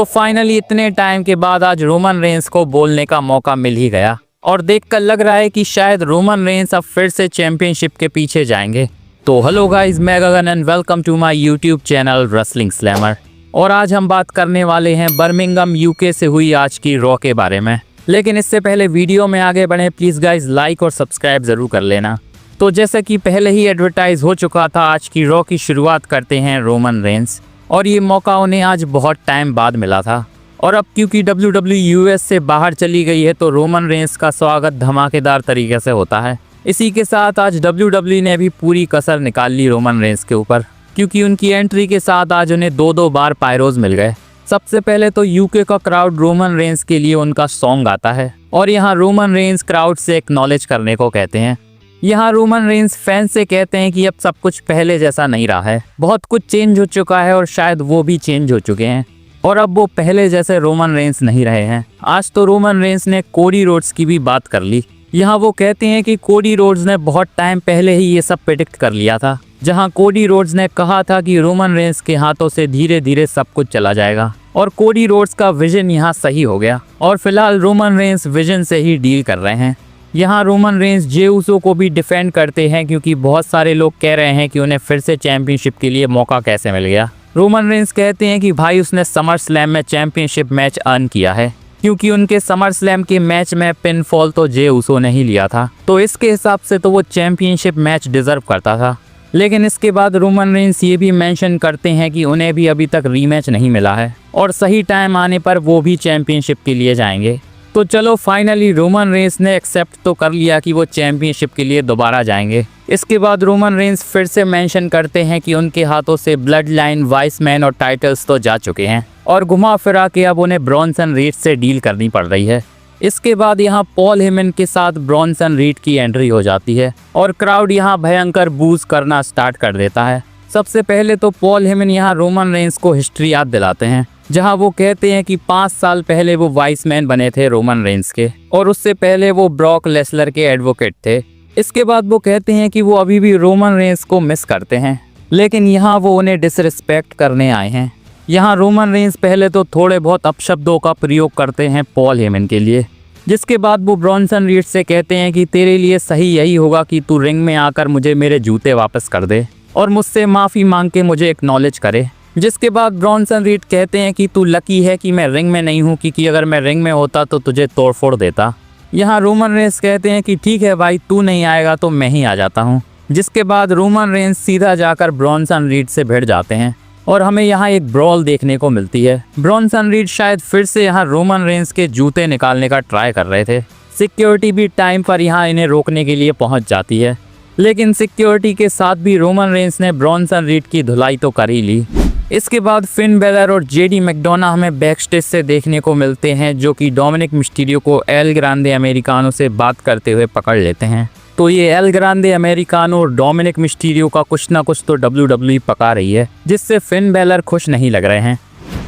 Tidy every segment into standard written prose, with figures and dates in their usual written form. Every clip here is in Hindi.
तो फाइनली इतने टाइम के बाद आज रोमन रेंस को बोलने का मौका मिल ही गया और देखकर लग रहा है कि शायद रोमन रेंस अब फिर से चैंपियनशिप के पीछे जाएंगे। तो हेलो गाइस, मैं Gagan and welcome to my YouTube channel Wrestling Slammer. और आज हम बात करने वाले हैं बर्मिंघम यूके से हुई आज की रॉ के बारे में। लेकिन इससे पहले वीडियो में आगे बढ़े प्लीज़ गाइस लाइक और सब्सक्राइब ज़रूर कर लेना। तो जैसे कि पहले ही एडवर्टाइज हो चुका था, आज की रॉ की शुरुआत करते हैं रोमन रेंस। और ये मौका उन्हें आज बहुत टाइम बाद मिला था और अब क्योंकि WWE यूएस से बाहर चली गई है तो रोमन रेंस का स्वागत धमाकेदार तरीके से होता है। इसी के साथ आज WWE ने भी पूरी कसर निकाल ली रोमन रेंस के ऊपर, क्योंकि उनकी एंट्री के साथ आज उन्हें दो बार पायरोज मिल गए। सबसे पहले तो यूके का क्राउड रोमन रेंस के लिए उनका सॉन्ग आता है और यहाँ रोमन रेंस क्राउड से एक्नॉलेज करने को कहते हैं। यहाँ रोमन रेंस फैंस से कहते हैं कि अब सब कुछ पहले जैसा नहीं रहा है, बहुत कुछ चेंज हो चुका है और शायद वो भी चेंज हो चुके हैं और अब वो पहले जैसे रोमन रेंस नहीं रहे हैं। आज तो रोमन रेंस ने कोडी रोड्स की भी बात कर ली। यहाँ वो कहते हैं कि कोडी रोड्स ने बहुत टाइम पहले ही ये सब प्रेडिक्ट कर लिया था, जहाँ कोडी रोड्स ने कहा था कि रोमन रेंस के हाथों से धीरे धीरे सब कुछ चला जाएगा और कोडी रोड्स का विजन यहाँ सही हो गया और फिलहाल रोमन रेंस विजन से ही डील कर रहे हैं। यहाँ रोमन रेंस जे उसो को भी डिफेंड करते हैं, क्योंकि बहुत सारे लोग कह रहे हैं कि उन्हें फिर से चैंपियनशिप के लिए मौका कैसे मिल गया। रोमन रेंस कहते हैं कि भाई उसने समर स्लैम में चैंपियनशिप मैच अर्न किया है, क्योंकि उनके समर स्लैम के मैच में पिन फॉल तो जे उसो ने ही लिया था, तो इसके हिसाब से तो वो चैंपियनशिप मैच डिजर्व करता था। लेकिन इसके बाद रोमन रेंस ये भी मेंशन करते हैं कि उन्हें भी अभी तक रीमैच नहीं मिला है और सही टाइम आने पर वो भी चैंपियनशिप के लिए जाएंगे। तो चलो फाइनली रोमन रेंस ने एक्सेप्ट तो कर लिया कि वो चैंपियनशिप के लिए दोबारा जाएंगे। इसके बाद रोमन रेंस फिर से मेंशन करते हैं कि उनके हाथों से ब्लड लाइन, वाइस मैन और टाइटल्स तो जा चुके हैं और घुमा फिरा के अब उन्हें ब्रॉन्सन रीड से डील करनी पड़ रही है। इसके बाद यहाँ पॉल हेमन के साथ ब्रॉन्सन रीड की एंट्री हो जाती है और क्राउड यहाँ भयंकर बूज करना स्टार्ट कर देता है। सबसे पहले तो पॉल हेमन यहाँ रोमन रेंस को हिस्ट्री याद दिलाते हैं, जहां वो कहते हैं कि 5 साल पहले वो वाइस मैन बने थे रोमन रेंस के और उससे पहले वो ब्रॉक लेसलर के एडवोकेट थे। इसके बाद वो कहते हैं कि वो अभी भी रोमन रेंस को मिस करते हैं, लेकिन यहाँ वो उन्हें डिसरिस्पेक्ट करने आए हैं। यहाँ रोमन रेंस पहले तो थोड़े बहुत अपशब्दों का प्रयोग करते हैं पॉल हेमन के लिए, जिसके बाद वो ब्रॉन्सन रीड से कहते हैं कि तेरे लिए सही यही होगा कि तू रिंग में आकर मुझे मेरे जूते वापस कर दे और मुझसे माफ़ी मांग के मुझे एक्नॉलेज करे। जिसके बाद ब्रॉन्सन रीड कहते हैं कि तू लकी है कि मैं रिंग में नहीं हूँ, क्योंकि अगर मैं रिंग में होता तो तुझे तोड़ फोड़ देता। यहाँ रोमन रेंस कहते हैं कि ठीक है भाई, तू नहीं आएगा तो मैं ही आ जाता हूँ। जिसके बाद रोमन रेंस सीधा जाकर ब्रॉन्सन रीड से भिड़ जाते हैं और हमें यहाँ एक ब्रॉल देखने को मिलती है। ब्रॉन्सन रीड शायद फिर से यहाँ रोमन रेंस के जूते निकालने का ट्राई कर रहे थे। सिक्योरिटी भी टाइम पर यहाँ इन्हें रोकने के लिए पहुँच जाती है, लेकिन सिक्योरिटी के साथ भी रोमन रेंस ने ब्रॉन्सन रीड की धुलाई तो कर ही ली। इसके बाद फिन बेलर और जेडी मैकडोना हमें बैकस्टेज से देखने को मिलते हैं, जो कि डोमिनिक मिस्टीरियो को एल ग्रांडे अमेरिकानो से बात करते हुए पकड़ लेते हैं। तो ये एल ग्रांडे अमेरिकानो और डोमिनिक मिस्टीरियो का कुछ ना कुछ तो WWE पका रही है, जिससे फिन बेलर खुश नहीं लग रहे हैं।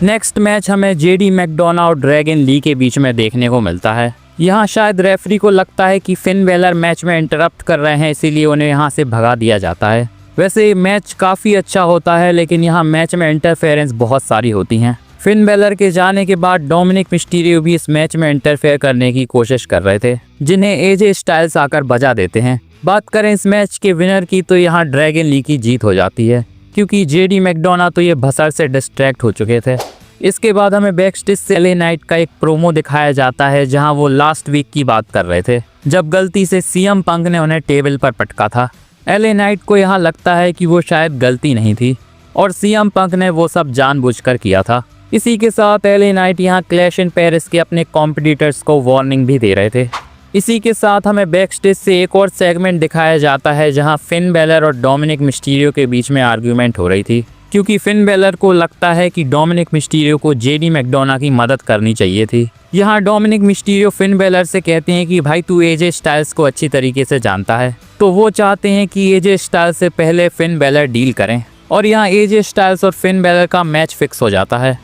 नेक्स्ट मैच हमें जेडी मैकडोना और ड्रैगन ली के बीच में देखने को मिलता है। यहाँ शायद रेफरी को लगता है कि फिन बेलर मैच में इंटरप्ट कर रहे हैं, इसीलिए उन्हें यहाँ से भगा दिया जाता है। वैसे मैच काफ़ी अच्छा होता है, लेकिन यहाँ मैच में इंटरफेरेंस बहुत सारी होती हैं। फिन बेलर के जाने के बाद डोमिनिक मिस्टीरियो भी इस मैच में इंटरफेयर करने की कोशिश कर रहे थे, जिन्हें एजे स्टाइल्स आकर बजा देते हैं। बात करें इस मैच के विनर की तो यहाँ ड्रैगन ली की जीत हो जाती है, क्योंकि जेडी मैकडोना तो ये भसड़ से डिस्ट्रैक्ट हो चुके थे। इसके बाद हमें बैकस्टेज से एलए नाइट का एक प्रोमो दिखाया जाता है, जहाँ वो लास्ट वीक की बात कर रहे थे, जब गलती से सीएम पंक ने उन्हें टेबल पर पटका था। एलए नाइट को यहाँ लगता है कि वो शायद गलती नहीं थी और सीएम पंक ने वो सब जानबूझकर किया था। इसी के साथ एलए नाइट यहाँ क्लैश इन पेरिस के अपने कॉम्पिटिटर्स को वार्निंग भी दे रहे थे। इसी के साथ हमें बैकस्टेज से एक और सेगमेंट दिखाया जाता है, जहाँ फिन बेलर और डोमिनिक मिस्टीरियो के बीच में आर्ग्यूमेंट हो रही थी, क्योंकि फिन बेलर को लगता है कि डोमिनिक मिस्टीरियो को जेडी मैकडोना की मदद करनी चाहिए थी। यहाँ डोमिनिक मिस्टीरियो फिन बेलर से कहते हैं कि भाई तू एजे स्टाइल्स को अच्छी तरीके से जानता है, तो वो चाहते हैं कि एजे स्टाइल्स से पहले फिन बेलर डील करें और यहाँ एजे स्टाइल्स और फिन बेलर का मैच फिक्स हो जाता है।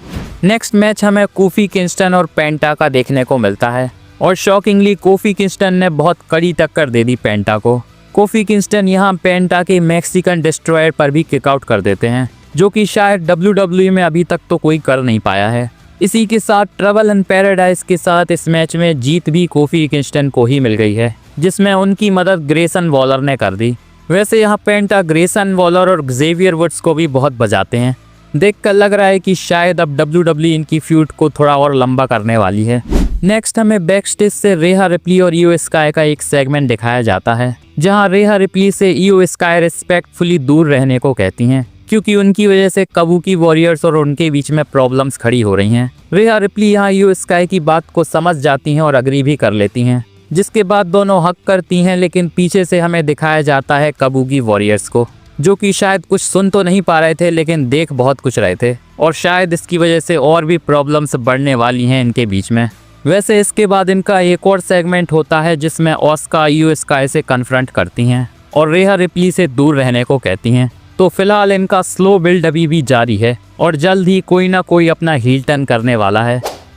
नेक्स्ट मैच हमें कोफी किंगस्टन और पेंटा का देखने को मिलता है और शॉकिंगली कोफी किंगस्टन ने बहुत कड़ी टक्कर दे दी पेंटा को। कोफी किंगस्टन यहाँ पेंटा के मैक्सिकन डिस्ट्रॉयर पर भी किकआउट कर देते हैं, जो कि शायद WWE में अभी तक तो कोई कर नहीं पाया है। इसी के साथ ट्रबल इन पैराडाइज के साथ इस मैच में जीत भी कोफी किंगस्टन को ही मिल गई है, जिसमें उनकी मदद ग्रेसन वॉलर ने कर दी। वैसे यहाँ पेंटा ग्रेसन वॉलर और जेवियर वुड्स को भी बहुत बजाते हैं। देखकर लग रहा है कि शायद अब WWE इनकी फ्यूड को थोड़ा और लंबा करने वाली है। नेक्स्ट हमें बैकस्टेज से रेहा रिप्ली और इयो स्काई का एक सेगमेंट दिखाया जाता है, जहां रेहा रिप्ली से इयो स्काई रिस्पेक्टफुली दूर रहने को कहती हैं, क्योंकि उनकी वजह से काबुकी वॉरियर्स और उनके बीच में प्रॉब्लम्स खड़ी हो रही हैं। रेहा रिप्ली यहाँ इयो स्काई की बात को समझ जाती हैं और अग्री भी कर लेती हैं, जिसके बाद दोनों हक करती हैं। लेकिन पीछे से हमें दिखाया जाता है काबुकी वॉरियर्स को, जो कि शायद कुछ सुन तो नहीं पा रहे थे लेकिन देख बहुत कुछ रहे थे, और शायद इसकी वजह से और भी प्रॉब्लम्स बढ़ने वाली हैं इनके बीच में। वैसे इसके बाद इनका एक और सेगमेंट होता है जिसमें ऑस्का इयो स्काई से कन्फ्रंट करती हैं और रेहा रिप्ली से दूर रहने को कहती हैं। तो फिलहाल इनका स्लो बिल्ड अभी भी जारी है और जल्द ही कोई ना कोई अपना हील टर्न करने वाला है।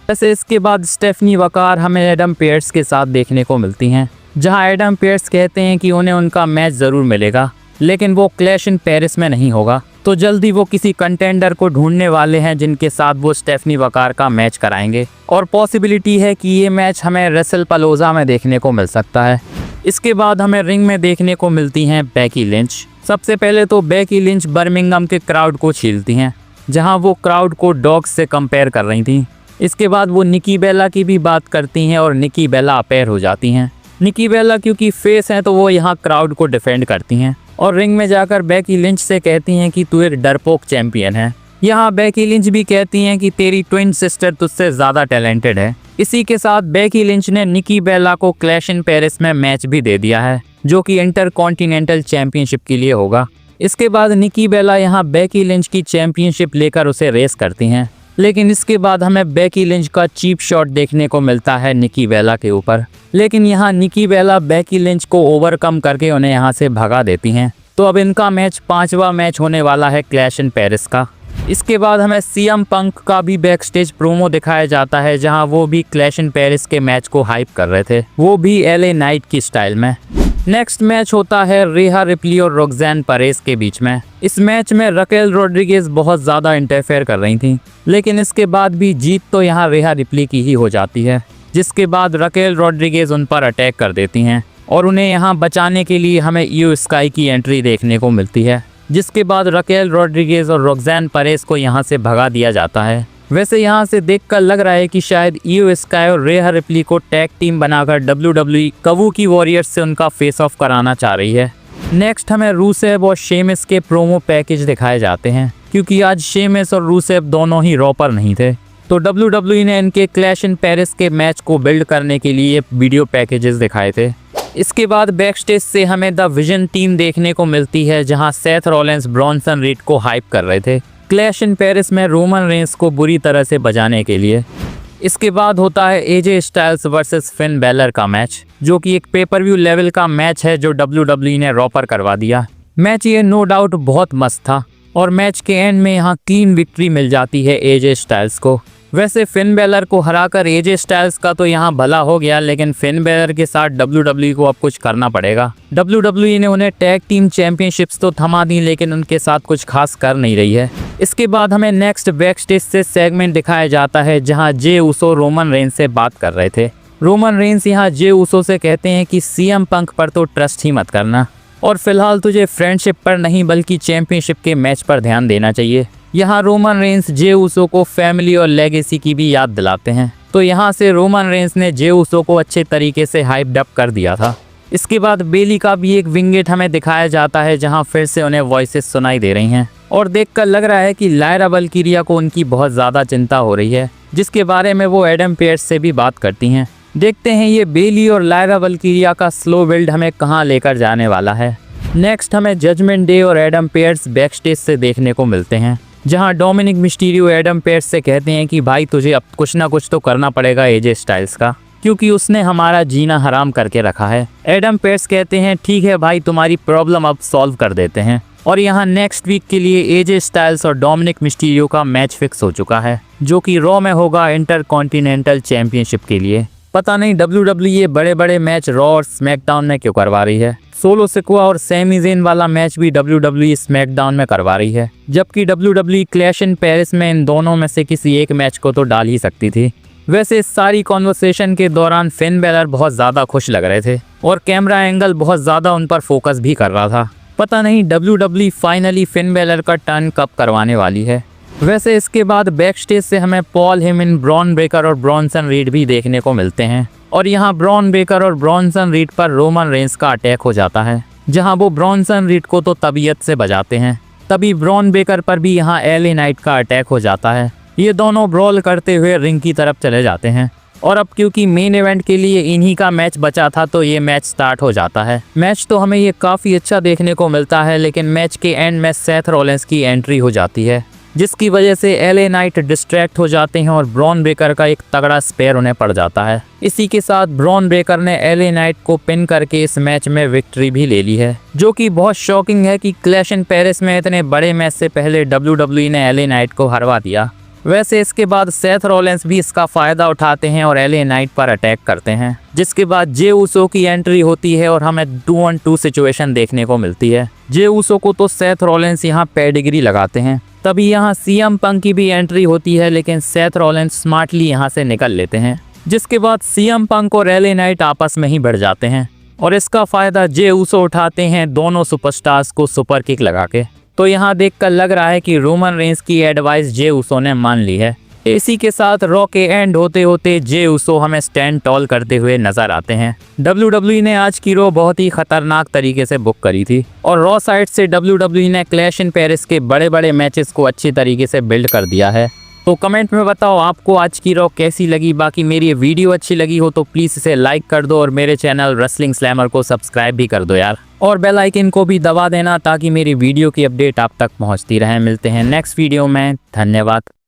वैसे इसके बाद स्टेफनी वकार हमें एडम पेयर्स के साथ देखने को मिलती हैं, जहां एडम पेयर्स कहते हैं कि उन्हें उनका मैच ज़रूर मिलेगा, लेकिन वो क्लैश इन पेरिस में नहीं होगा। तो जल्दी वो किसी कंटेंडर को ढूंढने वाले हैं जिनके साथ वो स्टेफनी वकार का मैच कराएंगे, और पॉसिबिलिटी है कि ये मैच हमें रेसल पलोजा में देखने को मिल सकता है। इसके बाद हमें रिंग में देखने को मिलती हैं बेकी लिंच। सबसे पहले तो बेकी लिंच बर्मिंघम के क्राउड को छीलती हैं, जहां वो क्राउड को डॉग्स से कंपेयर कर रही थी। इसके बाद वो निकी बेला की भी बात करती हैं और निकी बेला अपेयर हो जाती हैं। निकी बेला क्योंकि फेस हैं तो वो यहाँ क्राउड को डिफेंड करती हैं और रिंग में जाकर बेकी लिंच से कहती हैं कि तू एक डरपोक चैंपियन है। यहाँ बेकी लिंच भी कहती हैं कि तेरी ट्विन सिस्टर तुझसे ज़्यादा टैलेंटेड है। इसी के साथ बेकी लिंच ने निकी बेला को क्लैश इन पेरिस में मैच भी दे दिया है, जो कि इंटरकॉन्टिनेंटल चैंपियनशिप के लिए होगा। इसके बाद निकी बेला यहाँ बेकी लिंच की चैंपियनशिप लेकर उसे रेस करती हैं, लेकिन इसके बाद हमें बेकी लिंच का चीप शॉट देखने को मिलता है निकी बेला के ऊपर। लेकिन यहाँ निकी बेला बेकी लिंच को ओवरकम करके उन्हें यहाँ से भगा देती हैं। तो अब इनका मैच 5वां मैच होने वाला है क्लैश इन पेरिस का। इसके बाद हमें सीएम पंक का भी बैकस्टेज प्रोमो दिखाया जाता है, जहां वो भी क्लैश इन पेरिस के मैच को हाइप कर रहे थे, वो भी एलए नाइट की स्टाइल में। नेक्स्ट मैच होता है रेहा रिप्ली और रोक्सेन परेज के बीच में। इस मैच में रकेल रोड्रिगेज बहुत ज़्यादा इंटरफेयर कर रही थी, लेकिन इसके बाद भी जीत तो यहाँ रेहा रिप्ली की ही हो जाती है, जिसके बाद रकेल रोड्रिगेज उन पर अटैक कर देती हैं और उन्हें यहाँ बचाने के लिए हमें इयो स्काई की एंट्री देखने को मिलती है, जिसके बाद रकेल रोड्रिगेज और रोक्सेन परेज को यहाँ से भगा दिया जाता है। वैसे यहाँ से देखकर लग रहा है कि शायद इयो स्काई और रेहा रिप्ली को टैग टीम बनाकर WWE काबुकी वॉरियर्स से उनका फेस ऑफ कराना चाह रही है। नेक्स्ट हमें रूसेव और शेमिस के प्रोमो पैकेज दिखाए जाते हैं, क्योंकि आज शेमिस और रूसेव दोनों ही रॉ पर नहीं थे, तो WWE ने इनके क्लैश इन पेरिस के मैच को बिल्ड करने के लिए वीडियो पैकेजेस दिखाए थे। इसके बाद बैकस्टेज से हमें द विजन टीम देखने को मिलती है, जहां सेथ रॉलिंस ब्रॉन्सन रीड को हाइप कर रहे थे क्लैश इन पेरिस में रोमन रेंस को बुरी तरह से बजाने के लिए। इसके बाद होता है AJ Styles versus Finn Balor का मैच, जो कि एक पेपर व्यू लेवल का मैच है जो WWE ने रॉ पर करवा दिया। मैच ये नो डाउट बहुत मस्त था और मैच के एंड में यहाँ क्लीन विक्ट्री मिल जाती है एजे स्टाइल्स को। वैसे फिन बैलर को हराकर एजे स्टाइल्स का तो यहाँ भला हो गया, लेकिन फिन बैलर के साथ WWE को अब कुछ करना पड़ेगा। WWE ने उन्हें टैग टीम चैंपियनशिप्स तो थमा दी, लेकिन उनके साथ कुछ खास कर नहीं रही है। इसके बाद हमें नेक्स्ट बैकस्टेज से सेगमेंट दिखाया जाता है, जहाँ जे उसो रोमन रेंस से बात कर रहे थे। रोमन रेंस यहाँ जे उसो से कहते हैं कि सीएम पंक पर तो ट्रस्ट ही मत करना, और फिलहाल तुझे फ्रेंडशिप पर नहीं बल्कि चैंपियनशिप के मैच पर ध्यान देना चाहिए। यहाँ रोमन रेंस जे उसो को फैमिली और लेगेसी की भी याद दिलाते हैं, तो यहाँ से रोमन रेंस ने जे उसो को अच्छे तरीके से हाइप्ड अप कर दिया था। इसके बाद बेली का भी एक विंगेट हमें दिखाया जाता है, जहाँ फिर से उन्हें वॉइसेस सुनाई दे रही हैं और देखकर लग रहा है कि लायरा वल्किरिया को उनकी बहुत ज़्यादा चिंता हो रही है, जिसके बारे में वो एडम पेयर्स से भी बात करती हैं। देखते हैं ये बेली और लायरा वल्किरिया का स्लो बिल्ड हमें कहाँ लेकर जाने वाला है। नेक्स्ट हमें जजमेंट डे और एडम पेयर्स बैकस्टेज से देखने को मिलते हैं, जहां डोमिनिक मिस्टीरियो एडम पेयर्स से कहते हैं कि भाई तुझे अब कुछ ना कुछ तो करना पड़ेगा एजे स्टाइल्स का, क्योंकि उसने हमारा जीना हराम करके रखा है। एडम पेयर्स कहते हैं ठीक है भाई, तुम्हारी प्रॉब्लम अब सॉल्व कर देते हैं। और यहाँ नेक्स्ट वीक के लिए एजे स्टाइल्स और डोमिनिक मिस्टीरियो का मैच फिक्स हो चुका है, जो कि रॉ में होगा इंटरकॉन्टिनेंटल चैंपियनशिप के लिए। पता नहीं WWE ये बड़े बड़े मैच रॉ और स्मैकडाउन में क्यों करवा रही है। सोलो सिक्वा और सैमी ज़ेन वाला मैच भी WWE स्मैकडाउन में करवा रही है, जबकि WWE क्लैश इन पेरिस में इन दोनों में से किसी एक मैच को तो डाल ही सकती थी। वैसे इस सारी कॉन्वर्सेशन के दौरान फिन बैलर बहुत ज़्यादा खुश लग रहे थे और कैमरा एंगल बहुत ज़्यादा उन पर फोकस भी कर रहा था। पता नहीं WWE फाइनली फिन बैलर का टर्न कब करवाने वाली है। वैसे इसके बाद बैक स्टेज से हमें पॉल हेमन, ब्रॉन ब्रेकर और ब्रॉन्सन रीड भी देखने को मिलते हैं और यहाँ ब्रॉन ब्रेकर और ब्रॉन्सन रीड पर रोमन रेंस का अटैक हो जाता है, जहाँ वो ब्रॉन्सन रीड को तो तबीयत से बजाते हैं। तभी ब्रॉन ब्रेकर पर भी यहाँ LA नाइट का अटैक हो जाता है। ये दोनों ब्रॉल करते हुए रिंग की तरफ चले जाते हैं और अब क्योंकि मेन इवेंट के लिए इन्हीं का मैच बचा था तो ये मैच स्टार्ट हो जाता है। मैच तो हमें ये काफ़ी अच्छा देखने को मिलता है, लेकिन मैच के एंड में सेथ रॉलिंस की एंट्री हो जाती है, जिसकी वजह से LA नाइट डिस्ट्रैक्ट हो जाते हैं और ब्रॉन ब्रेकर का एक तगड़ा स्पेयर उन्हें पड़ जाता है। इसी के साथ ब्रॉन ब्रेकर ने LA नाइट को पिन करके इस मैच में विक्ट्री भी ले ली है, जो कि बहुत शॉकिंग है कि क्लैश इन पेरिस में इतने बड़े मैच से पहले WWE ने LA नाइट को हरवा दिया। वैसे इसके बाद सेथ रॉलिंस भी इसका फ़ायदा उठाते हैं और LA नाइट पर अटैक करते हैं, जिसके बाद जे ऊसो की एंट्री होती है और हमें 2-on-2 सिचुएशन देखने को मिलती है। जे ऊसो को तो सेथ रॉलिंस यहाँ पेडिग्री लगाते हैं। तभी यहाँ CM पंक की भी एंट्री होती है, लेकिन सेथ रॉलिंस स्मार्टली यहाँ से निकल लेते हैं, जिसके बाद CM पंक और LA नाइट आपस में ही बढ़ जाते हैं और इसका फ़ायदा जे ऊसो उठाते हैं दोनों सुपरस्टार्स को सुपर किक लगा के। तो यहाँ देखकर लग रहा है कि रोमन रेंस की एडवाइस जे ऊसो ने मान ली है। इसी के साथ रॉ के एंड होते होते जे ऊसो हमें स्टैंड टॉल करते हुए नजर आते हैं। WWE ने आज की रॉ बहुत ही खतरनाक तरीके से बुक करी थी और रॉ साइड से WWE ने क्लैश इन पेरिस के बड़े बड़े मैचेस को अच्छी तरीके से बिल्ड कर दिया है। तो कमेंट में बताओ आपको आज की रॉ कैसी लगी। बाकी मेरी ये वीडियो अच्छी लगी हो तो प्लीज़ इसे लाइक कर दो और मेरे चैनल रेसलिंग स्लैमर को सब्सक्राइब भी कर दो यार, और बेल आइकन को भी दबा देना ताकि मेरी वीडियो की अपडेट आप तक पहुंचती रहे। मिलते हैं नेक्स्ट वीडियो में, धन्यवाद।